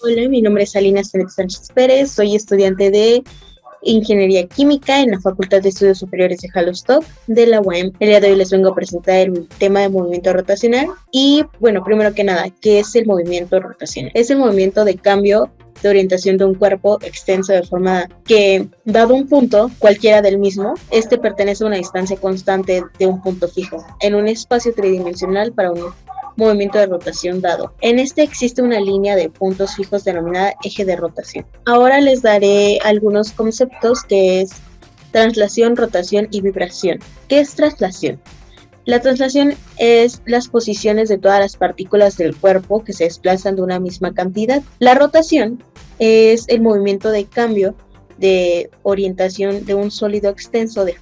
Hola, mi nombre es Alina Sánchez Pérez, soy estudiante de Ingeniería Química en la Facultad de Estudios Superiores de Jalostop de la UAM. El día de hoy les vengo a presentar el tema de movimiento rotacional y, bueno, primero que nada, ¿qué es el movimiento rotacional? Es el movimiento de cambio de orientación de un cuerpo extenso de forma que, dado un punto, cualquiera del mismo, este pertenece a una distancia constante de un punto fijo, en un espacio tridimensional para un movimiento de rotación dado. En este existe una línea de puntos fijos denominada eje de rotación. Ahora les daré algunos conceptos que es traslación, rotación y vibración. ¿Qué es traslación? La traslación es las posiciones de todas las partículas del cuerpo que se desplazan de una misma cantidad. La rotación es el movimiento de cambio de orientación de un sólido extenso de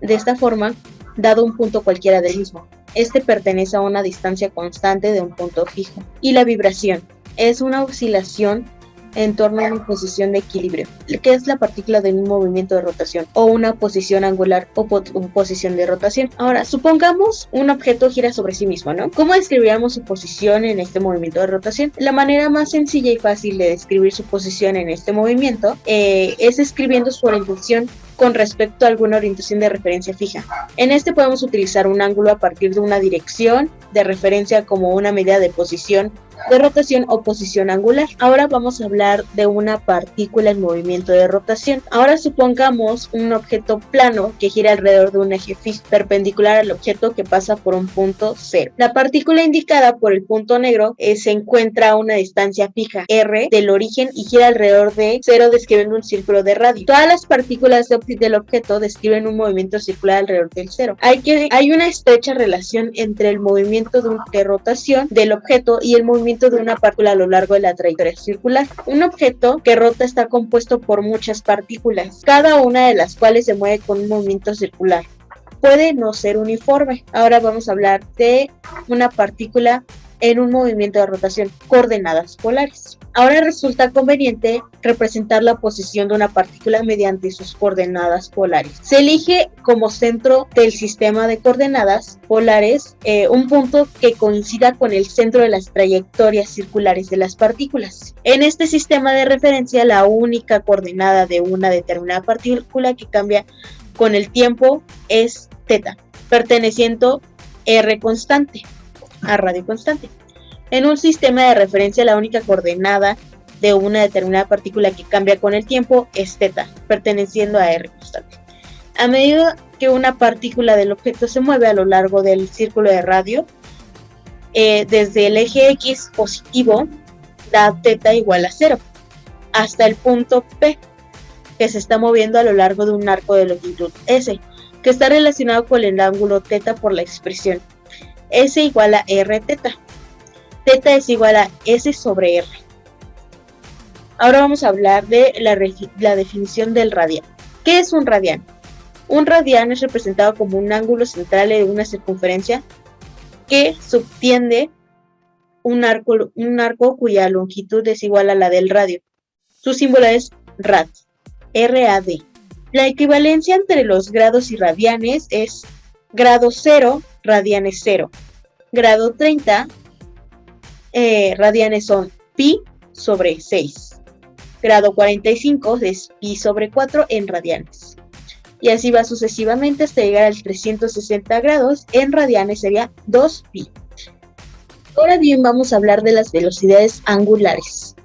esta forma, dado un punto cualquiera del mismo. Este pertenece a una distancia constante de un punto fijo. Y la vibración es una oscilación en torno a una posición de equilibrio, que es la partícula de un movimiento de rotación, o una posición angular o posición de rotación. Ahora, supongamos un objeto gira sobre sí mismo, ¿no? ¿Cómo describiríamos su posición en este movimiento de rotación? La manera más sencilla y fácil de describir su posición en este movimiento es escribiendo su orientación con respecto a alguna orientación de referencia fija. En este podemos utilizar un ángulo a partir de una dirección de referencia como una medida de posición de rotación o posición angular. Ahora vamos a hablar de una partícula en movimiento de rotación. Ahora supongamos un objeto plano que gira alrededor de un eje fijo perpendicular al objeto que pasa por un punto cero. La partícula indicada por el punto negro se encuentra a una distancia fija r del origen y gira alrededor de cero describiendo un círculo de radio. Todas las partículas del objeto describen un movimiento circular alrededor del cero. Hay una estrecha relación entre el movimiento de rotación del objeto y el movimiento de una partícula a lo largo de la trayectoria circular. Un objeto que rota está compuesto por muchas partículas, cada una de las cuales se mueve con un movimiento circular. Puede no ser uniforme. Ahora vamos a hablar de una partícula en un movimiento de rotación, coordenadas polares. Ahora resulta conveniente representar la posición de una partícula mediante sus coordenadas polares. Se elige como centro del sistema de coordenadas polares un punto que coincida con el centro de las trayectorias circulares de las partículas. En este sistema de referencia, la única coordenada de una determinada partícula que cambia con el tiempo es θ, perteneciendo r constante a radio constante. En un sistema de referencia, la única coordenada de una determinada partícula que cambia con el tiempo es θ, perteneciendo a r constante. A medida que una partícula del objeto se mueve a lo largo del círculo de radio, desde el eje X positivo da θ igual a 0, hasta el punto P, que se está moviendo a lo largo de un arco de longitud S, que está relacionado con el ángulo θ por la expresión S igual a r θ. θ es igual a S sobre R. Ahora vamos a hablar de la definición del radián. ¿Qué es un radián? Un radián es representado como un ángulo central de una circunferencia que subtiende un arco cuya longitud es igual a la del radio. Su símbolo es rad, R-A-D. La equivalencia entre los grados y radianes es grado 0, radianes 0. Grado 30, radianes son pi sobre 6. Grado 45 es pi sobre 4 en radianes. Y así va sucesivamente hasta llegar al 360 grados. En radianes sería 2pi. Ahora bien, vamos a hablar de las velocidades angulares.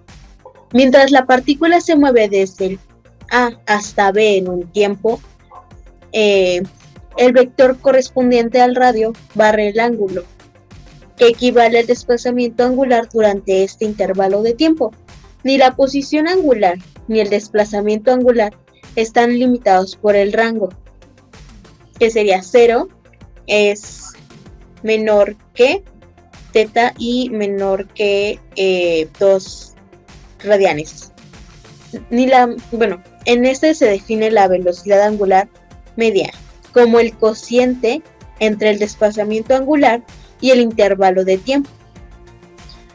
Mientras la partícula se mueve desde el A hasta B en un tiempo, el vector correspondiente al radio barre el ángulo, que equivale al desplazamiento angular durante este intervalo de tiempo. Ni la posición angular ni el desplazamiento angular están limitados por el rango, que sería 0, es menor que θ y menor que 2 radianes. En este se define la velocidad angular media como el cociente entre el desplazamiento angular y el intervalo de tiempo,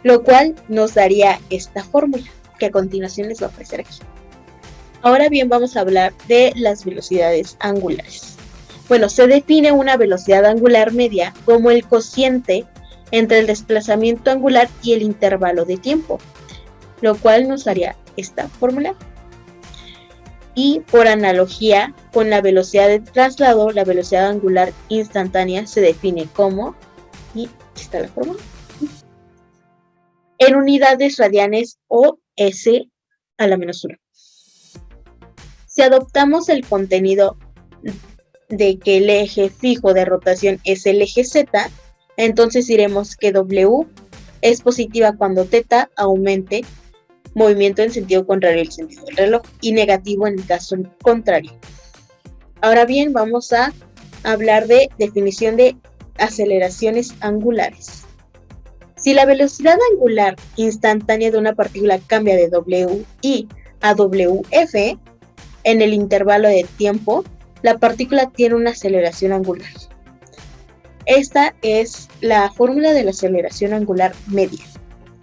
lo cual nos daría esta fórmula que a continuación les voy a ofrecer aquí. Ahora bien, vamos a hablar de las velocidades angulares. Bueno, se define una velocidad angular media como el cociente entre el desplazamiento angular y el intervalo de tiempo. lo cual nos daría esta fórmula. Y por analogía con la velocidad de traslado, la velocidad angular instantánea se define como, y aquí está la fórmula, en unidades radianes o s a la menos 1. Si adoptamos el contenido de que el eje fijo de rotación es el eje z, entonces diremos que W es positiva cuando θ aumente movimiento en sentido contrario al sentido del reloj y negativo en el caso contrario. Ahora bien, vamos a hablar de definición de aceleraciones angulares. Si la velocidad angular instantánea de una partícula cambia de WI a WF en el intervalo de tiempo, la partícula tiene una aceleración angular. Esta es la fórmula de la aceleración angular media.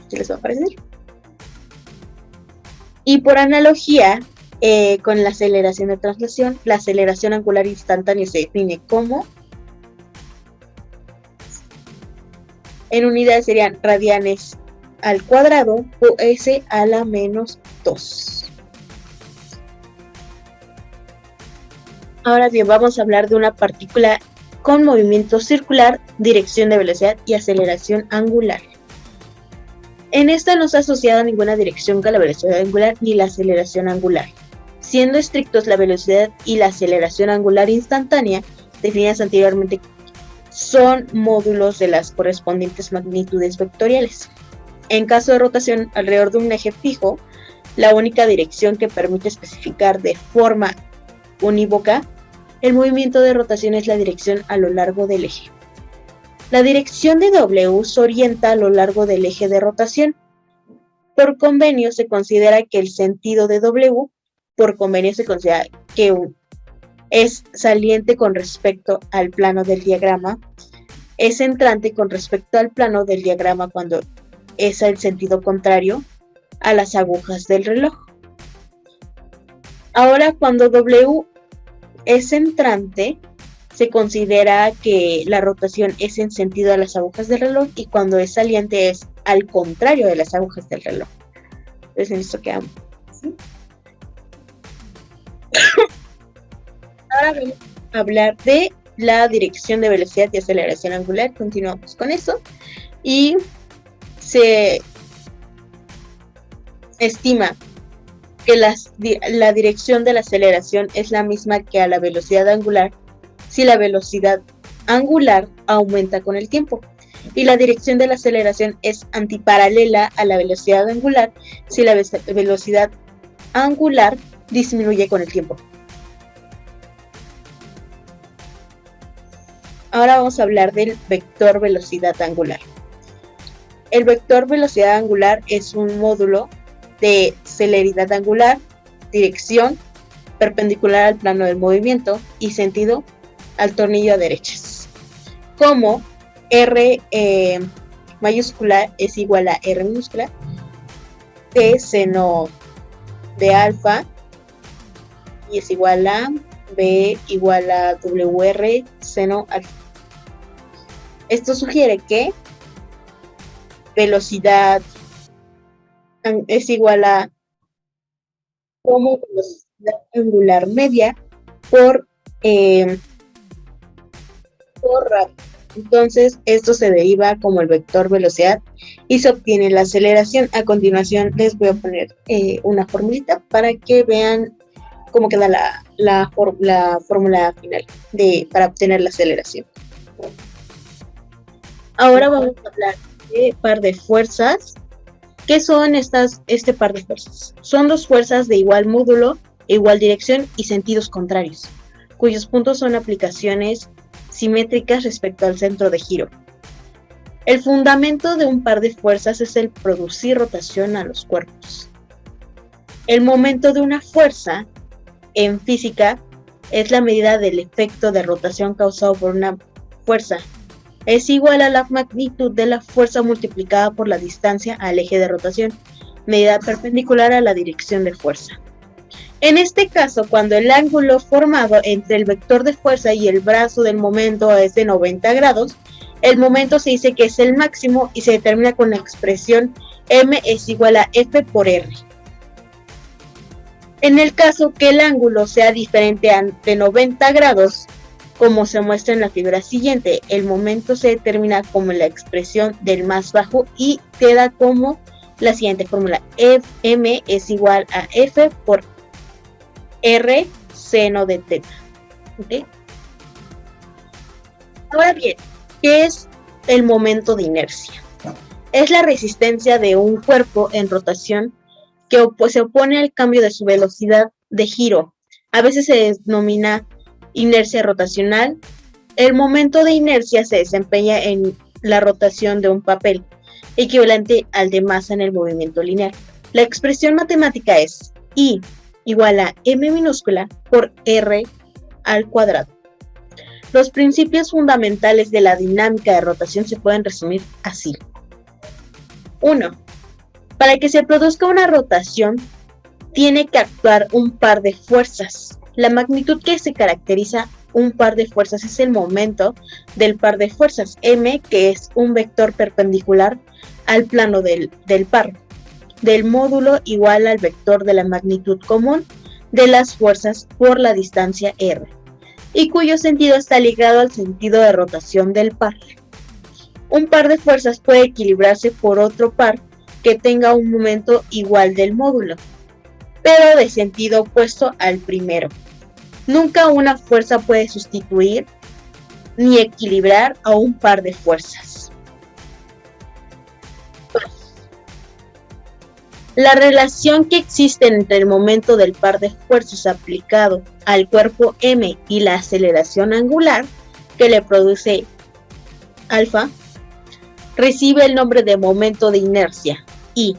¿Qué les va a parecer? Y por analogía con la aceleración de traslación, la aceleración angular instantánea se define como, en unidades serían radianes al cuadrado o s a la menos 2. Ahora bien, vamos a hablar de una partícula con movimiento circular, dirección de velocidad y aceleración angular. En esta no se ha asociado ninguna dirección con la velocidad angular ni la aceleración angular. Siendo estrictos, la velocidad y la aceleración angular instantánea, definidas anteriormente, son módulos de las correspondientes magnitudes vectoriales. En caso de rotación alrededor de un eje fijo, la única dirección que permite especificar de forma unívoca el movimiento de rotación es la dirección a lo largo del eje. La dirección de W se orienta a lo largo del eje de rotación. Por convenio se considera que el sentido de W, es saliente con respecto al plano del diagrama, es entrante con respecto al plano del diagrama cuando es el sentido contrario a las agujas del reloj. Ahora, cuando W es entrante, se considera que la rotación es en sentido a las agujas del reloj, y cuando es saliente es al contrario de las agujas del reloj. Entonces en esto quedamos. ¿Sí? Ahora vamos a hablar de la dirección de velocidad y aceleración angular. Continuamos con eso. Y se estima que la dirección de la aceleración es la misma que a la velocidad angular si la velocidad angular aumenta con el tiempo, y la dirección de la aceleración es antiparalela a la velocidad angular si la velocidad angular disminuye con el tiempo. Ahora vamos a hablar del vector velocidad angular. El vector velocidad angular es un módulo de celeridad angular, dirección perpendicular al plano del movimiento y sentido al tornillo a derechas. Como R mayúscula es igual a R minúscula, T seno de alfa y es igual a B igual a WR seno alfa. Esto sugiere que velocidad es igual a como velocidad angular media por radio. Entonces esto se deriva como el vector velocidad y se obtiene la aceleración. A continuación les voy a poner una formulita para que vean cómo queda la fórmula final para obtener la aceleración. Ahora vamos a hablar de par de fuerzas. ¿Qué son este par de fuerzas? Son dos fuerzas de igual módulo, igual dirección y sentidos contrarios, cuyos puntos son aplicaciones simétricas respecto al centro de giro. El fundamento de un par de fuerzas es el producir rotación a los cuerpos. El momento de una fuerza en física es la medida del efecto de rotación causado por una fuerza. Es igual a la magnitud de la fuerza multiplicada por la distancia al eje de rotación, medida perpendicular a la dirección de fuerza. En este caso, cuando el ángulo formado entre el vector de fuerza y el brazo del momento es de 90 grados, El momento se dice que es el máximo y se determina con la expresión m es igual a f por r. En el caso que el ángulo sea diferente de 90 grados, como se muestra en la figura siguiente, el momento se determina como la expresión del más bajo y queda como la siguiente fórmula: m es igual a f por r seno de teta. ¿Okay? Ahora bien, ¿qué es el momento de inercia? Es la resistencia de un cuerpo en rotación que se opone al cambio de su velocidad de giro. A veces se denomina inercia rotacional. El momento de inercia se desempeña en la rotación de un papel, equivalente al de masa en el movimiento lineal. La expresión matemática es I igual a m minúscula por r al cuadrado. Los principios fundamentales de la dinámica de rotación se pueden resumir así. 1. Para que se produzca una rotación, tiene que actuar un par de fuerzas. La magnitud que se caracteriza un par de fuerzas es el momento del par de fuerzas, m, que es un vector perpendicular al plano del par, del módulo igual al vector de la magnitud común de las fuerzas por la distancia r, y cuyo sentido está ligado al sentido de rotación del par. Un par de fuerzas puede equilibrarse por otro par que tenga un momento igual del módulo, pero de sentido opuesto al primero. Nunca una fuerza puede sustituir ni equilibrar a un par de fuerzas. La relación que existe entre el momento del par de fuerzas aplicado al cuerpo m y la aceleración angular que le produce alfa recibe el nombre de momento de inercia y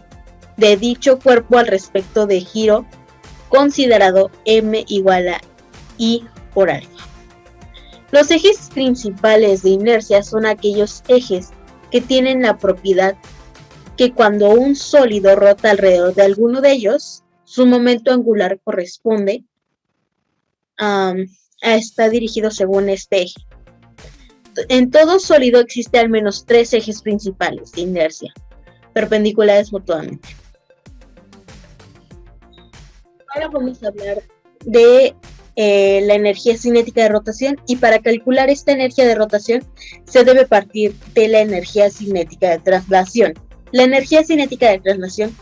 de dicho cuerpo al respecto de giro considerado m igual a I por alfa. Los ejes principales de inercia son aquellos ejes que tienen la propiedad que cuando un sólido rota alrededor de alguno de ellos, su momento angular corresponde está dirigido según este eje. En todo sólido existe al menos 3 ejes principales de inercia, perpendiculares mutuamente. Ahora vamos a hablar de la energía cinética de rotación, y para calcular esta energía de rotación se debe partir de la energía cinética de traslación. La energía cinética de traslación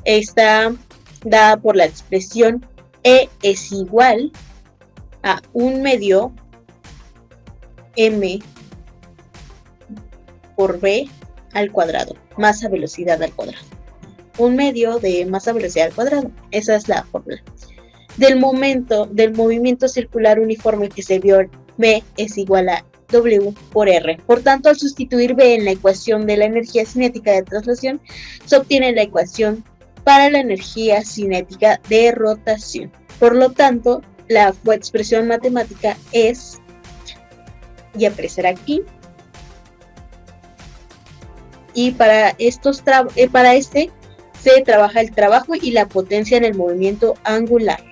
está dada por la expresión E es igual a 1 medio m por v al cuadrado, masa velocidad al cuadrado. 1 medio de masa velocidad al cuadrado. Esa es la fórmula. Del movimiento circular uniforme que se vio, v es igual a W por R. Por tanto, al sustituir V en la ecuación de la energía cinética de traslación, se obtiene la ecuación para la energía cinética de rotación. Por lo tanto, la expresión matemática es, y aparecerá aquí, y para este se trabaja el trabajo y la potencia en el movimiento angular.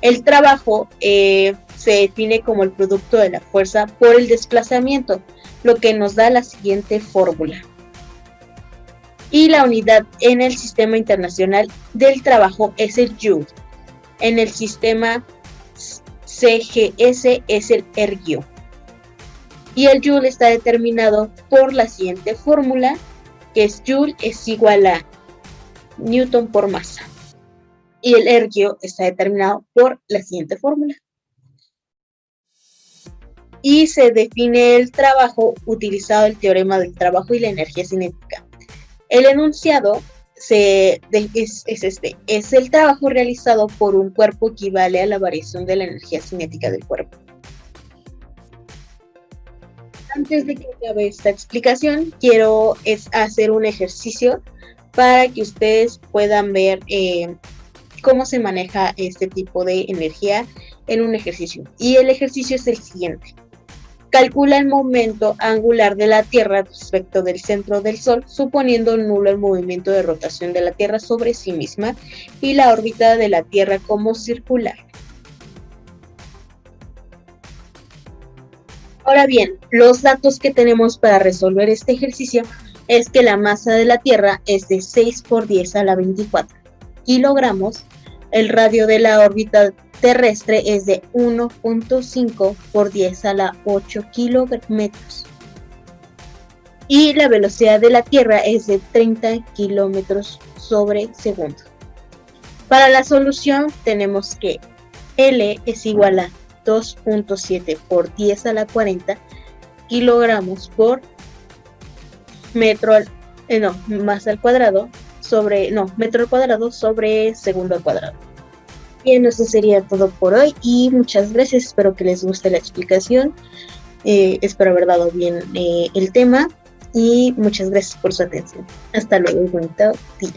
El trabajo se define como el producto de la fuerza por el desplazamiento, lo que nos da la siguiente fórmula. Y la unidad en el sistema internacional del trabajo es el Joule. En el sistema CGS es el ergio. Y el Joule está determinado por la siguiente fórmula, que es Joule es igual a Newton por masa. Y el ergio está determinado por la siguiente fórmula. Y se define el trabajo utilizado el teorema del trabajo y la energía cinética. El enunciado es el trabajo realizado por un cuerpo equivale a la variación de la energía cinética del cuerpo. Antes de que acabe esta explicación, quiero hacer un ejercicio para que ustedes puedan ver cómo se maneja este tipo de energía en un ejercicio. Y el ejercicio es el siguiente. Calcula el momento angular de la Tierra respecto del centro del Sol, suponiendo nulo el movimiento de rotación de la Tierra sobre sí misma y la órbita de la Tierra como circular. Ahora bien, los datos que tenemos para resolver este ejercicio es que la masa de la Tierra es de 6 por 10 a la 24 kilogramos, el radio de la órbita terrestre es de 1.5 por 10 a la 8 kilómetros y la velocidad de la Tierra es de 30 kilómetros sobre segundo. Para la solución tenemos que L es igual a 2.7 por 10 a la 40 kilogramos por metro masa al cuadrado metro al cuadrado sobre segundo al cuadrado. Bien, eso sería todo por hoy y muchas gracias, espero que les guste la explicación, espero haber dado bien el tema y muchas gracias por su atención. Hasta luego, bonito día.